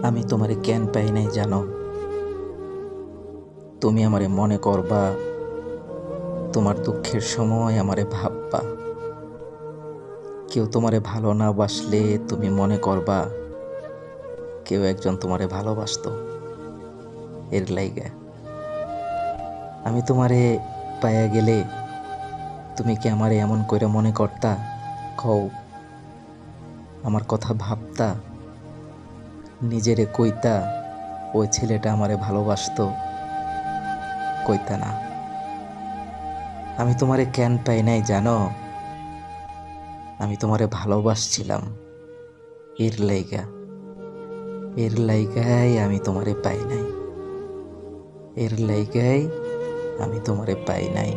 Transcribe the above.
আমি তোমারে কেন পাই নাই জানো? তুমি আমারে মনে করবা, তোমার দুঃখের সময় আমারে ভাববা। কেউ তোমারে ভালো না বাসলে তুমি মনে করবা কেউ একজন তোমারে ভালোবাসতো। এর লাইগা আমি তোমারে পাইয়া গেলে তুমি কি আমারে এমন কইরা মনে করতা? কও, আমার কথা ভাবতা, নিজেরে কইতা ওই ছেলেটা আমারে ভালোবাসতো? কইতা না। আমি তোমারে কেন পাই নাই জানো? আমি তোমারে ভালোবাসছিলাম। এর লাইগা এর লাইগাই আমি তোমারে পাই নাই। এর লাইগাই আমি তোমারে পাই নাই।